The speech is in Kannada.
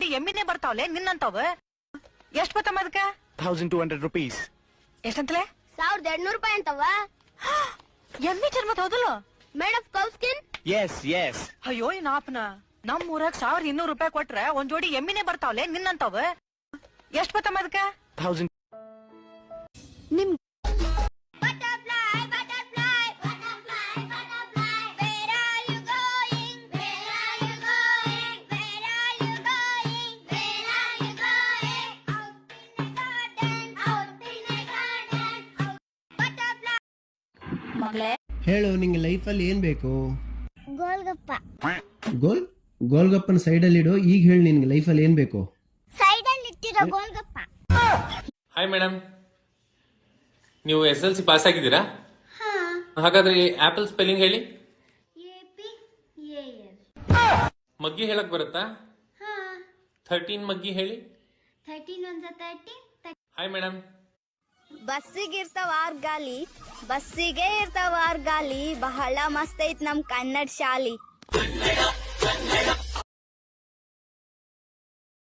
ಜೋಡಿ ಎಮ್ಮಿನೇ ಬರ್ತಾವಲೆ ನಿನ್ನಂತಾವ. ಎಷ್ಟ್ ಬತ್ತಮ್ಮ ಅದಕ್ಕ? 1200 rupees. ಎಷ್ಟಂತಲೇ? 1200 ರೂಪಾಯಿ ಅಂತವ. ಎಮ್ಮಿ ಚರ್ಮತ್ ಹೌದಲ್ಲ? Made of cow skin? Yes. ಅಯ್ಯೋ ನಾಪ್ನ ನಮ್ ಊರಾಗ 1200 ರೂಪಾಯಿ ಕೊಟ್ರೆ ಒಂದ್ ಜೋಡಿ ಎಮ್ಮಿನೇ ಬರ್ತಾವಲೆ ನಿನ್ನಂತಾವ. ಎಷ್ಟ್ ಬತ್ತಮ್ಮ ಅದಕ್ಕ? 1000. ನಿಮ್ ಹೇಳು, ನಿಂಗೆ ಲೈಫಲ್ಲಿ ಏನ್ ಬೇಕು? ಗೋಲ್ಗಪ್ಪ. ಗೋಲ್ಗಪ್ಪನ ಸೈಡಲ್ಲಿ ಇಡು. ಈಗ ಹೇಳಿ, ನಿನ್ಗೆ ಲೈಫಲ್ಲಿ ಏನ್ ಬೇಕು? ಸೈಡಲ್ಲಿ ಇಟ್ಟಿರೋ ಗೋಲ್ಗಪ್ಪ. ಹಾಯ್ ಮೇಡಮ್, ನೀವು SLC ಪಾಸ್ ಆಗಿದ್ದೀರಾ? ಹಾಗಾದ್ರೆ ಆಪಲ್ ಸ್ಪೆಲ್ಲಿಂಗ್ ಹೇಳಿ. ಮಗ್ಗಿ ಹೇಳಕ್ ಬರುತ್ತಾ? 13 ಮಗ್ಗಿ ಹೇಳಿ. 13 1 13. Hi madam. ಬಸ್ಸಿಗೆ ಇರ್ತಾವ ಗಾಲಿ, ಬಹಳ ಮಸ್ತ್ ಐತ್ ನಮ್ ಕನ್ನಡ ಶಾಲಿ.